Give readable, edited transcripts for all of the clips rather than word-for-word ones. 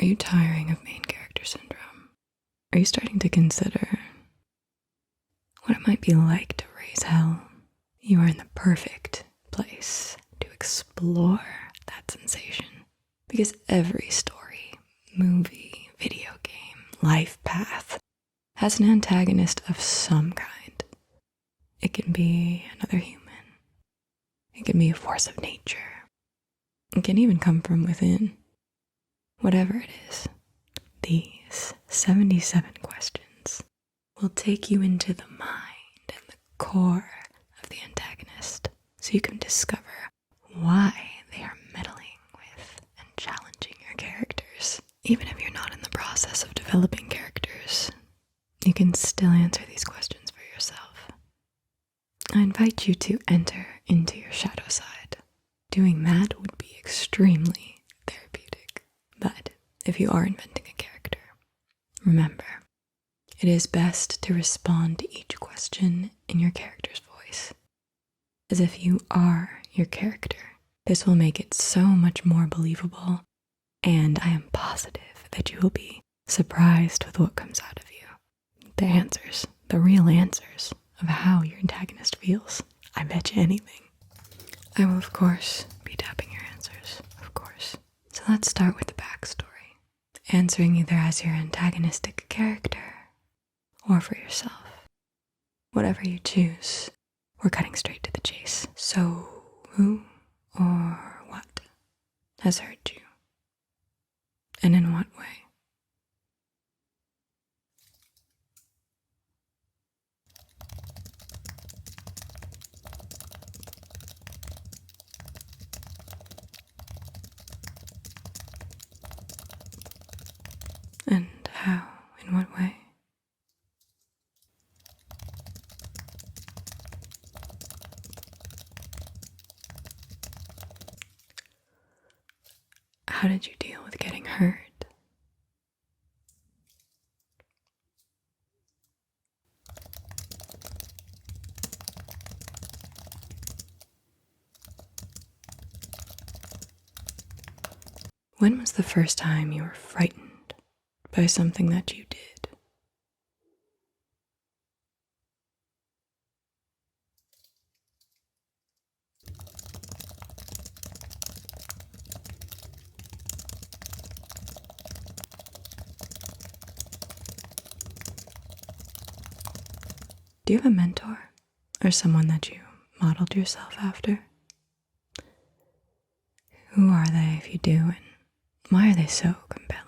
Are you tiring of main character syndrome? Are you starting to consider what it might be like to raise hell? You are in the perfect place to explore that sensation, because every story, movie, video game, life path has an antagonist of some kind. It can be another human. It can be a force of nature. It can even come from within. Whatever it is, these 77 questions will take you into the mind and the core of the antagonist, so you can discover why they are meddling with and challenging your characters. Even if you're not in the process of developing characters, you can still answer these questions for yourself. I invite you to enter into your shadow side. Doing that would be extremely therapeutic. But if you are inventing a character, remember, it is best to respond to each question in your character's voice, as if you are your character. This will make it so much more believable, and I am positive that you will be surprised with what comes out of you. The answers, the real answers of how your antagonist feels. I bet you anything. I will, of course, be tapping your answers, of course. So let's start with the backstory, answering either as your antagonistic character or for yourself. Whatever you choose, we're cutting straight to the chase. So, who or what has hurt you? And in what way? And how? In what way? How did you deal with getting hurt? When was the first time you were frightened by something that you did? Do you have a mentor or someone that you modeled yourself after? Who are they if you do, and why are they so compelling?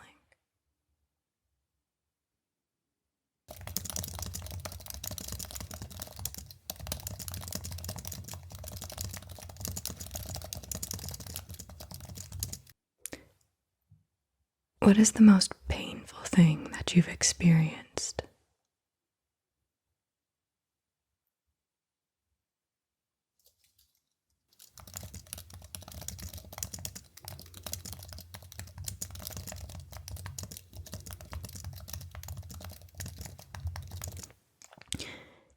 What is the most painful thing that you've experienced?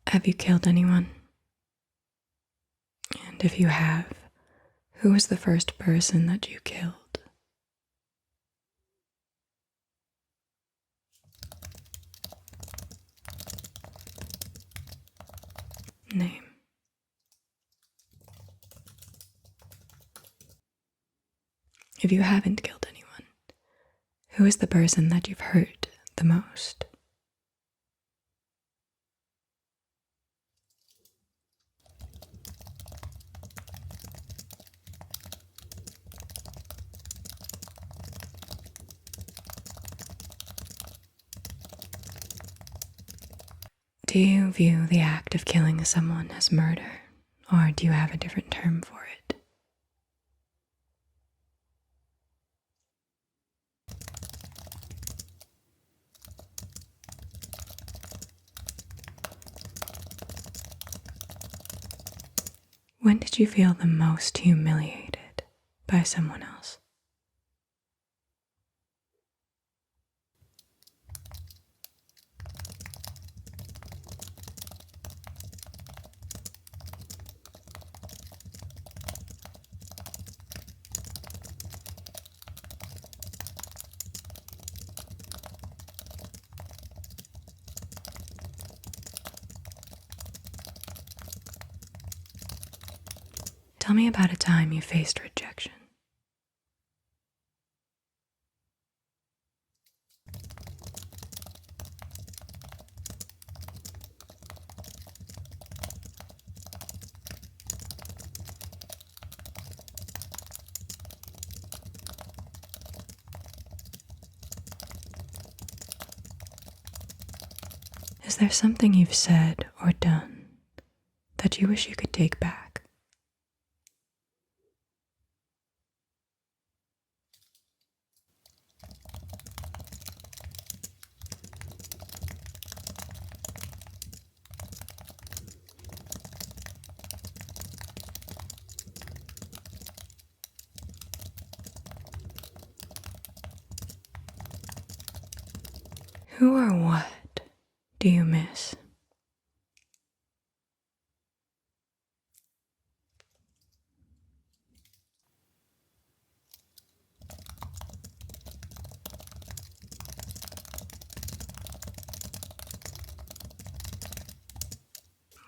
Have you killed anyone? And if you have, who was the first person that you killed? Name. If you haven't killed anyone, who is the person that you've hurt the most? Do you view the act of killing someone as murder, or do you have a different term for it? When did you feel the most humiliated by someone else? Tell me about a time you faced rejection. Is there something you've said or done that you wish you could take back? Who or what do you miss?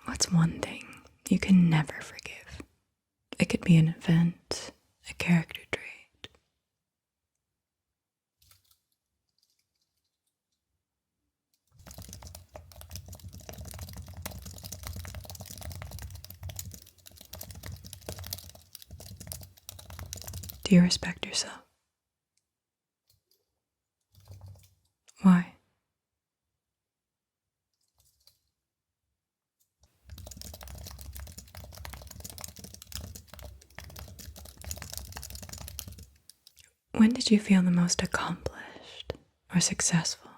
What's one thing you can never forgive? It could be an event, a character trait. Do you respect yourself? Why? When did you feel the most accomplished or successful?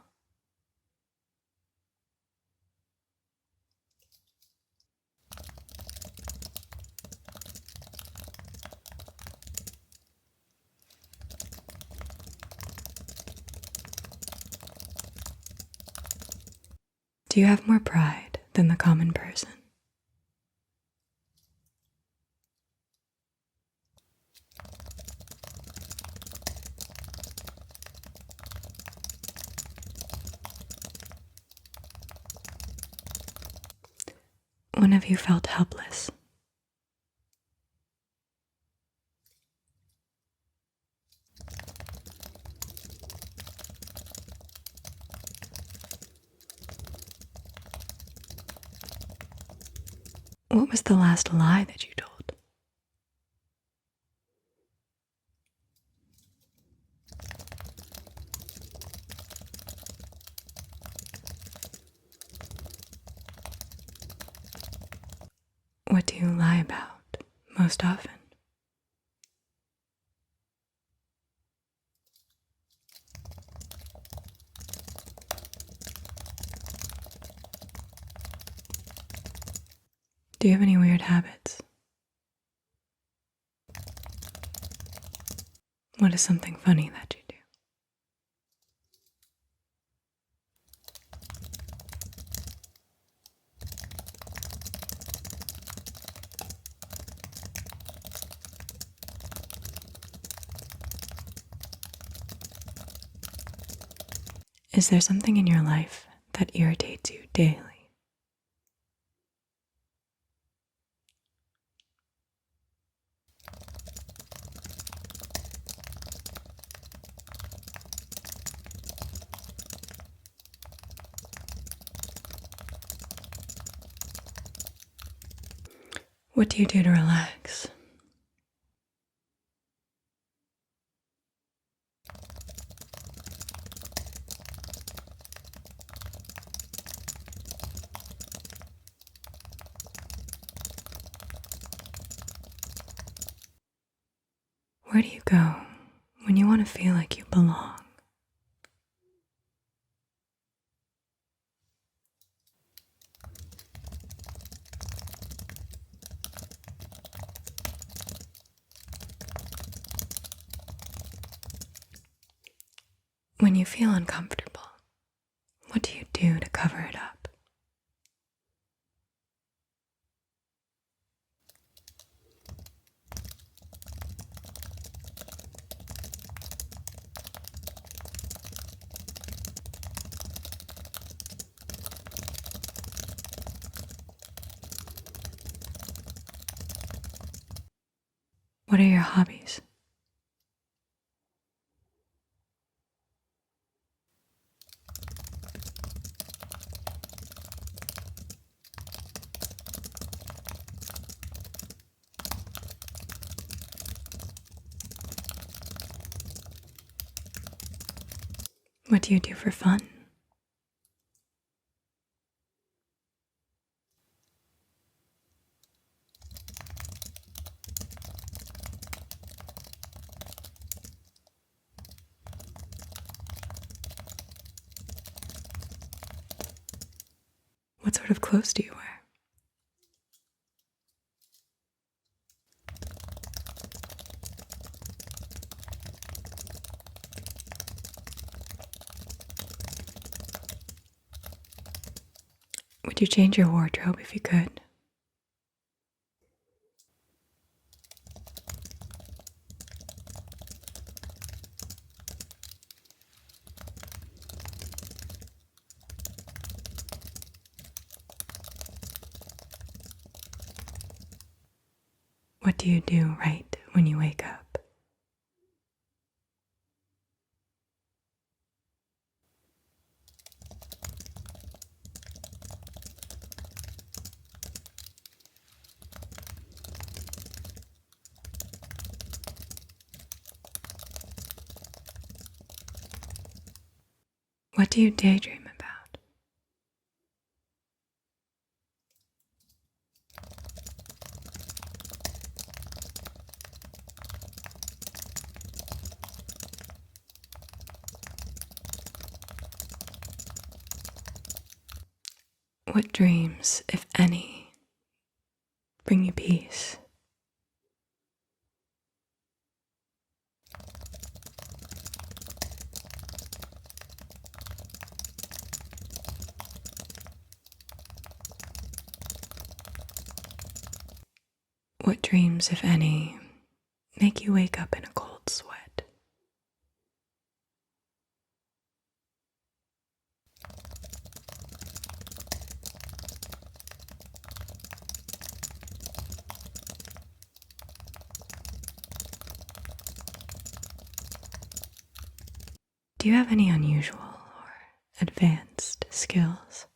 Do you have more pride than the common person? When have you felt helpless? What was the last lie that you told? What do you lie about most often? Do you have any weird habits? What is something funny that you do? Is there something in your life that irritates you daily? What do you do to relax? Where do you go when you want to feel like you belong? When you feel uncomfortable, what do you do to cover it up? What are your hobbies? What do you do for fun? What sort of clothes do you wear? Would you change your wardrobe if you could? What do you do right when you wake up? What do you daydream about? What dreams, if any, bring you peace? What dreams, if any, make you wake up in a cold sweat? Do you have any unusual or advanced skills?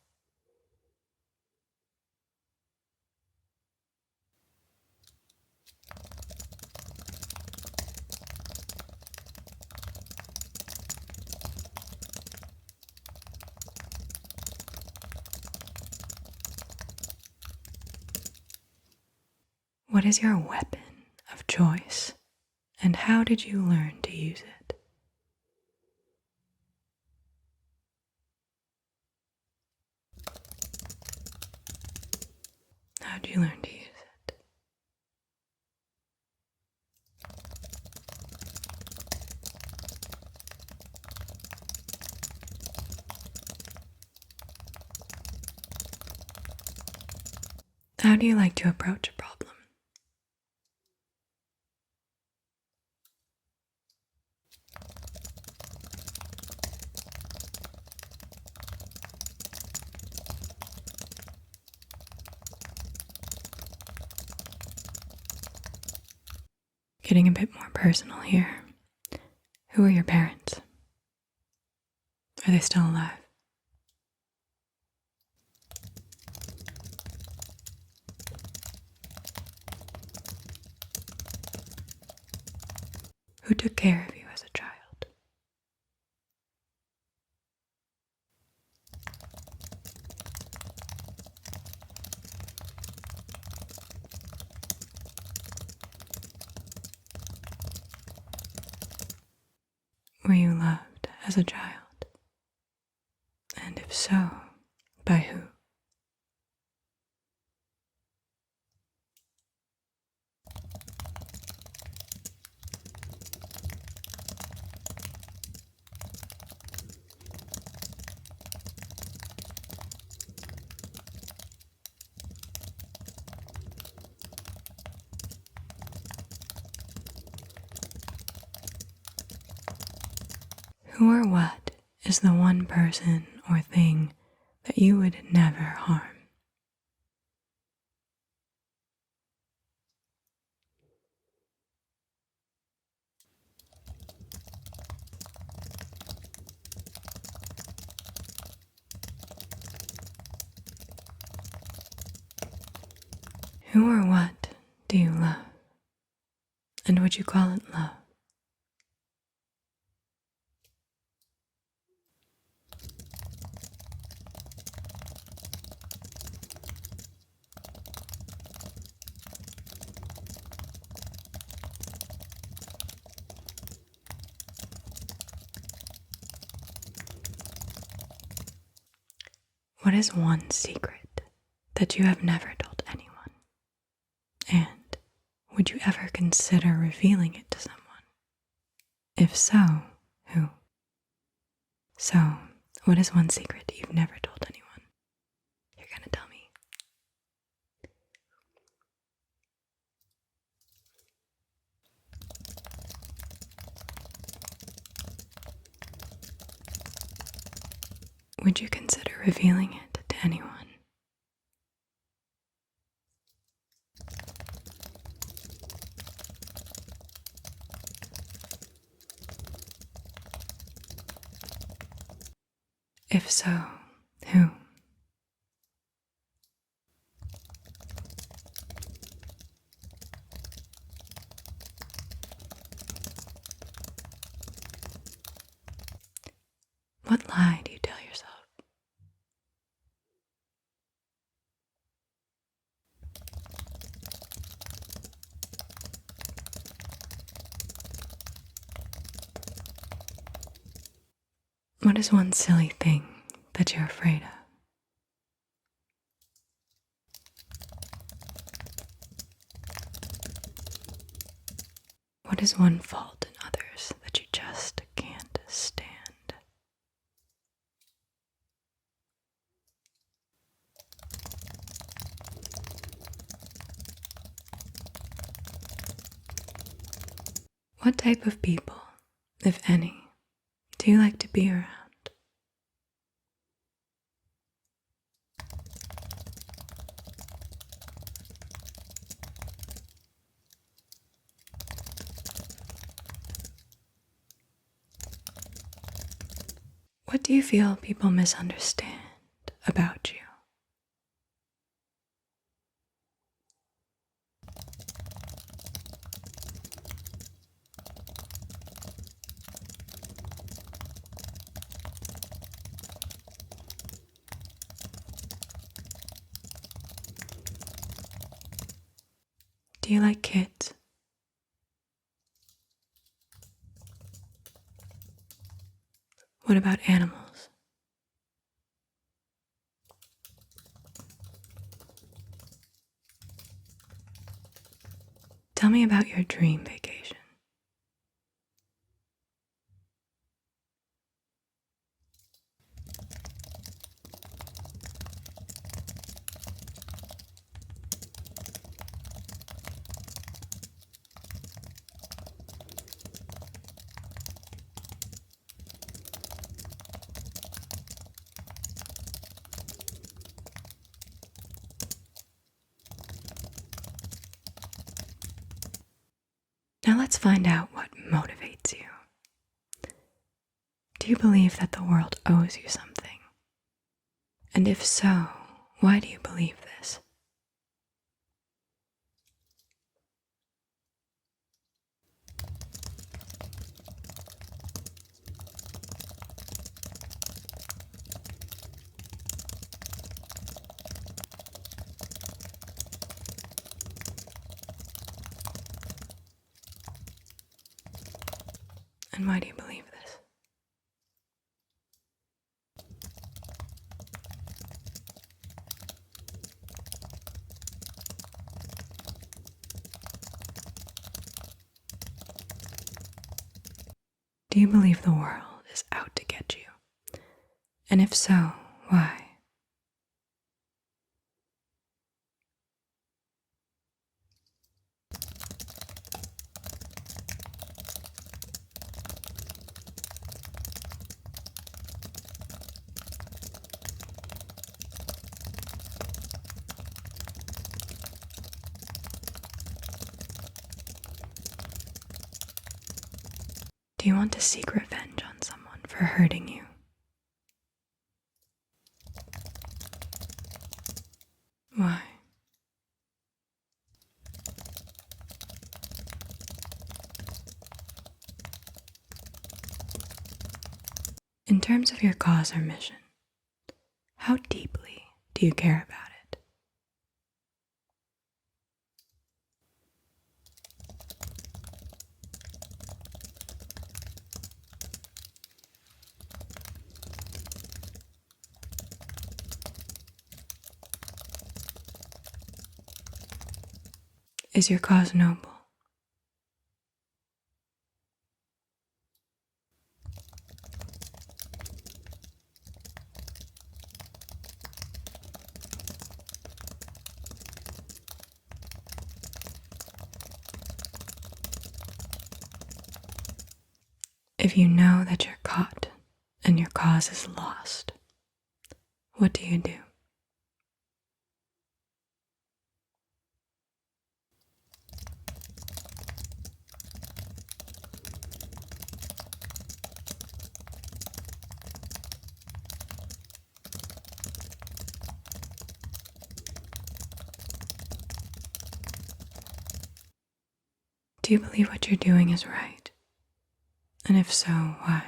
What is your weapon of choice, and how did you learn to use it? How did you learn to use it? How do you like to approach a problem? Getting a bit more personal here. Who are your parents? Are they still alive? Who took care of you as a child? Were you loved as a child? And if so, by who? Who or what is the one person or thing that you would never harm? Who or what do you love? And would you call it love? What is one secret that you have never told anyone? And would you ever consider revealing it to someone? If so, who? So, what is one secret you've never told anyone? You're gonna tell me. Would you consider revealing it to anyone? If so, who? What lie do you tell yourself? What is one silly thing that you're afraid of? What is one fault in others that you just can't stand? What type of people, if any, do you like to be around? What do you feel people misunderstand about you? Do you like kids? What about animals? Tell me about your dream vacation. Now let's find out what motivates you. Do you believe that the world owes you something? And if so, why do you believe this? And why do you believe this? Do you believe the world is out to get you? And if so, why? Do you want to seek revenge on someone for hurting you? Why? In terms of your cause or mission, how deeply do you care about it? Is your cause noble? If you know that you're caught and your cause is lost, what do you do? Do you believe what you're doing is right? And if so, why?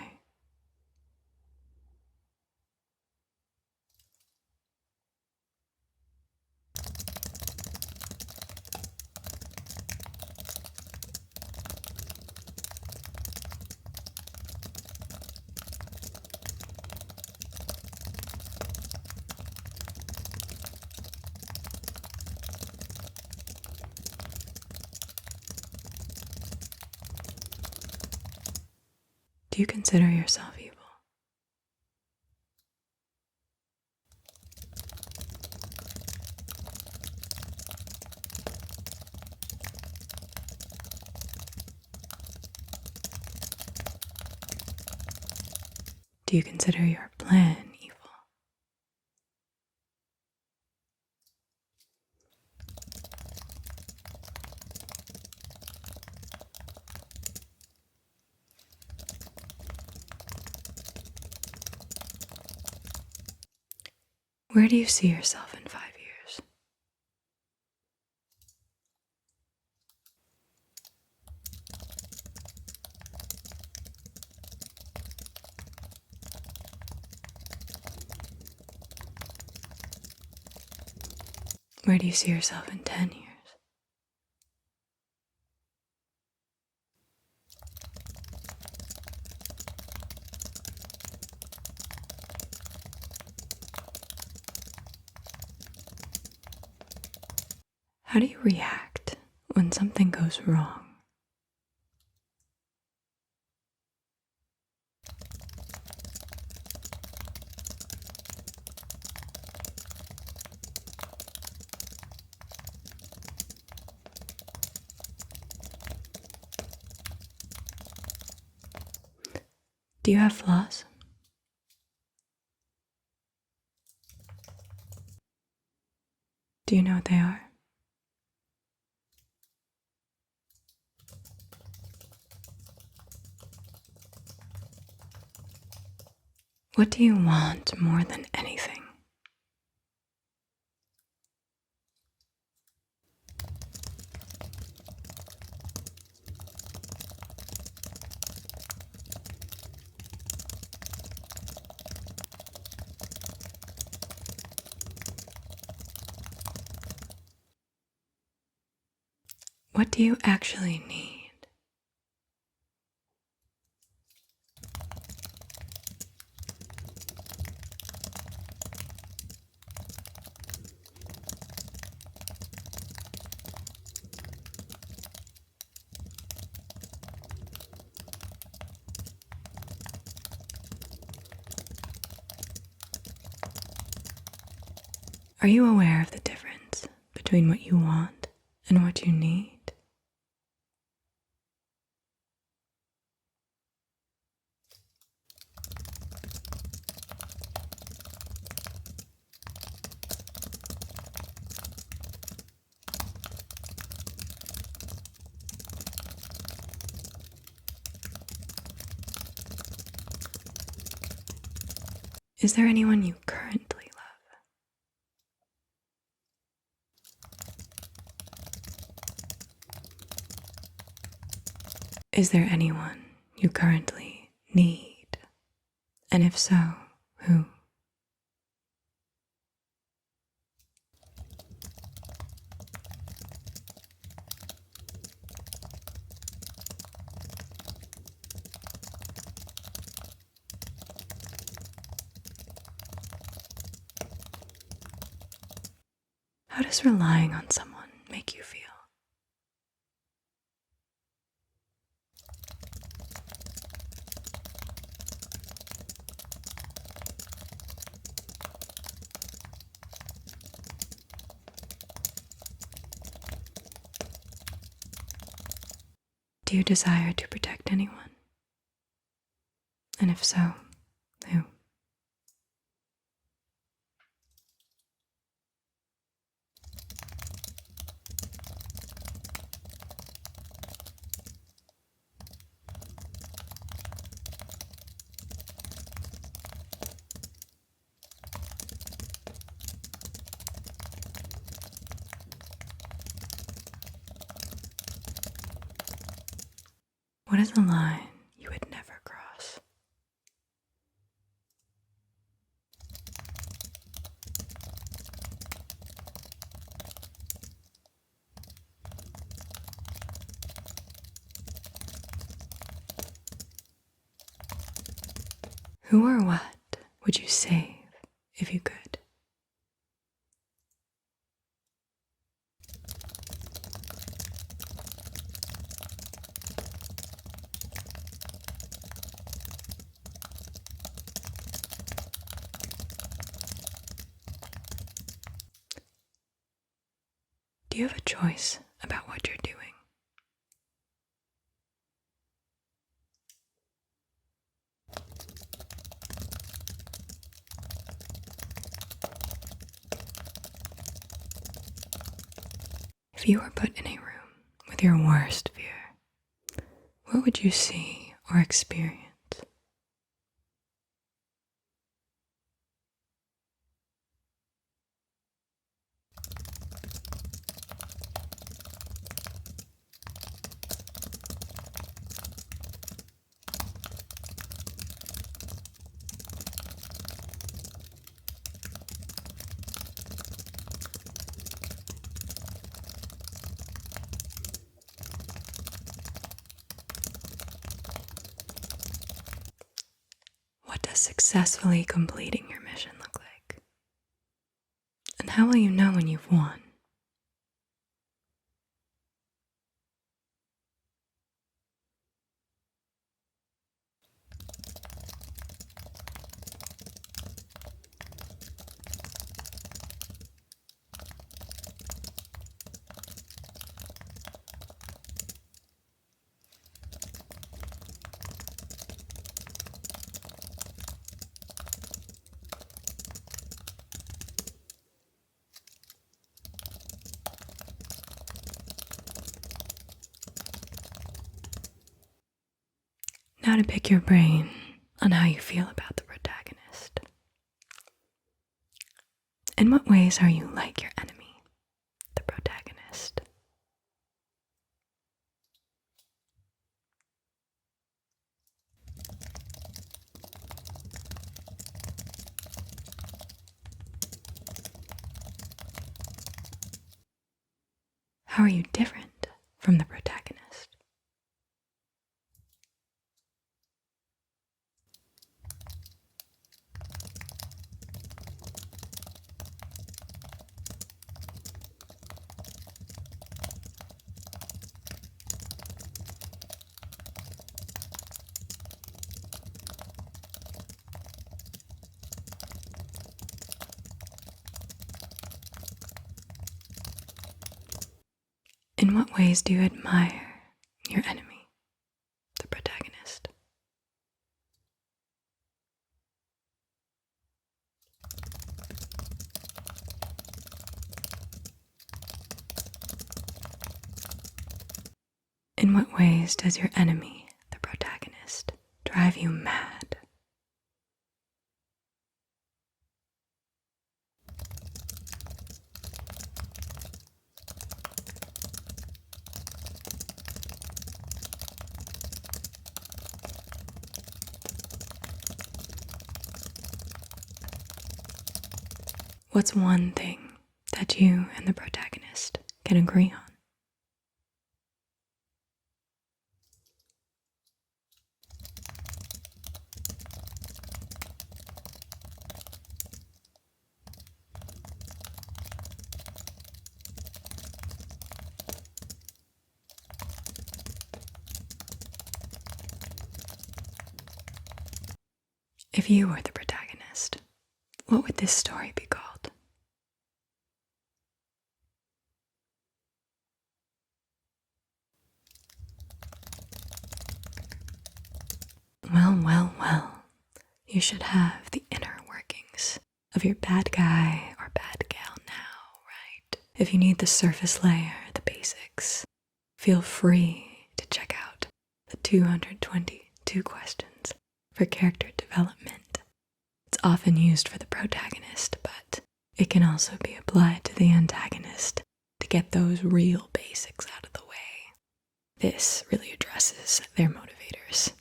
Do you consider yourself evil? Do you consider your plan evil? Where do you see yourself in 5 years? Where do you see yourself in 10 years? How do you react when something goes wrong? Do you have flaws? Do you know what they are? What do you want more than anything? What do you actually need? Are you aware of the difference between what you want and what you need? Is there anyone you currently love? Is there anyone you currently need And if so, who? How does relying on someone make you feel? Do you desire to protect anyone? And if so, who? What is a line you would never cross? Who or what would you save if you could? Do you have a choice about what you're doing? If you were put in a room with your worst fear, what would you see or experience? What does successfully completing your mission look like? And how will you know when you've won? Now to pick your brain on how you feel about the protagonist. In what ways are you like your enemy, the protagonist? How are you different from the protagonist? In what ways do you admire your enemy, the protagonist? In what ways does your enemy, the protagonist, drive you mad? What's one thing that you and the protagonist can agree on? If you were the protagonist, what would this story be called? Well, well, well, you should have the inner workings of your bad guy or bad gal now, right? If you need the surface layer, the basics, feel free to check out the 222 questions for character development. It's often used for the protagonist, but it can also be applied to the antagonist to get those real basics out of the way. This really addresses their motivators,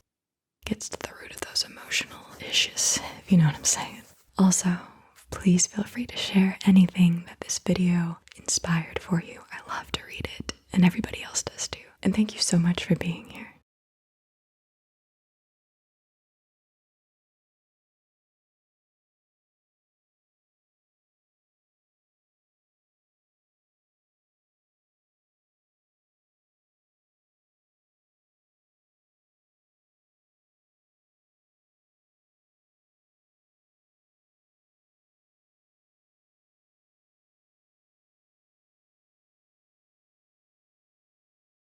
gets to the root of those emotional issues, if you know what I'm saying. Also, please feel free to share anything that this video inspired for you. I love to read it, and everybody else does too. And thank you so much for being here.